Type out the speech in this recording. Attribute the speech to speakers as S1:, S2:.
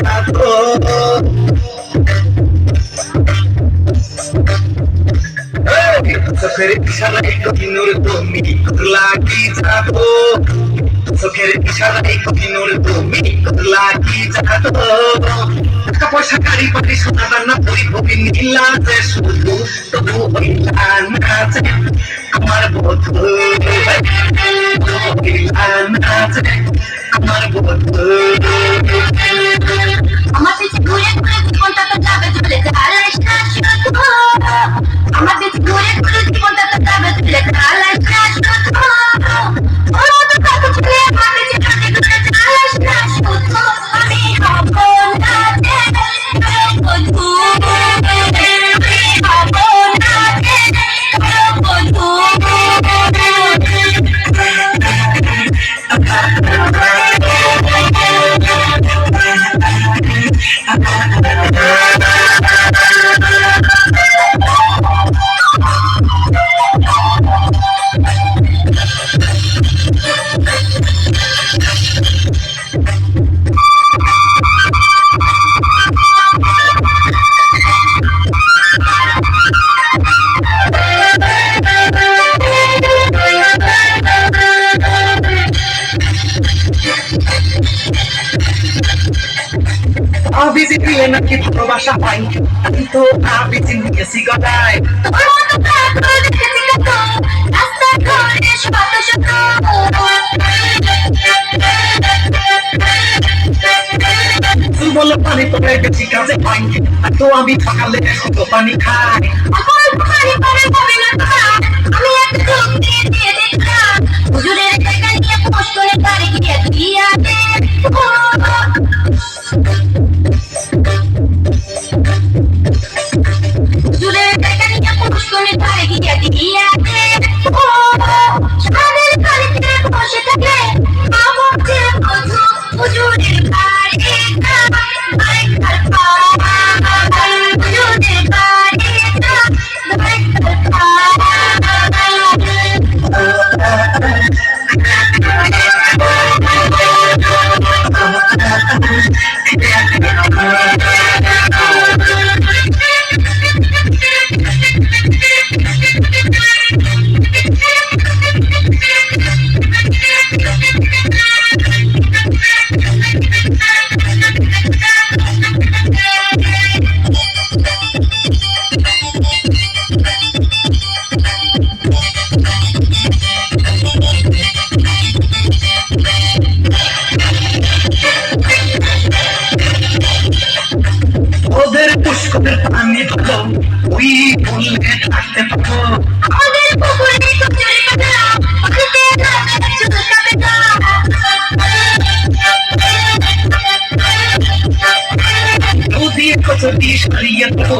S1: যাতো চোখের ইশারায় কোহিনূর তুমি লাগি যাতো চোখের ইশারায় কোহিনূর তুমি লাগি যাতো টাকা পয়সা গাড়ি বাড়ি সোনা দানা পরিভোগী নীলা যে শুধু তবু হইলা না যে আমার বধূ হইলা না যে আমার বধূ
S2: আমার পিছে ঘুরে ঘুরে জীবনটা তো যাবে চলে চালাইস না শুধু আমার পিছে ঘুরে ঘুরে জীবনটা তো যাবে চলে চালাইস না শুধু ও তো কত চলে আমার পিছে ঘুরে ঘুরে চালাইস না শুধু আমি হব না যে বন্ধু আমি হব না যে বন্ধু
S1: আবিজি দিলে নাকি ভালোবাসা পাই আমি তো আবিজি নিয়েছি গলায়
S2: তোমার মতো পাগল দেখেছি কত রাস্তা ঘুরে শত শত
S1: তুই বলে পানি পড়ে গেছি কাজে পাই তো আমি সকালে শুধু পানি খাই
S2: আমার পানি পড়ে যাবে না তোমার আমি একটা চোখ দিয়ে দিয়ে দেখলাম হুজুরের টাকা নিয়ে পোষ করে বাড়ি গিয়ে দিয়া দে হুজুরের টাকা নিয়ে পোষ করে বাড়ি গিয়ে দিয়া দে সাদের বাড়িতে বসে থাকে আমার যে বধূ হুজুরের বাড়ি হুজুরের বাড়ি
S1: ওদের পুষ্করের পানি ভালো ওই বললে থাকতে পারো
S2: আমাদের পুকুরে কচুরি পাতা পাখিতে নামে চুল কাটে না
S1: নদীর কচুরি সরিয়ে তো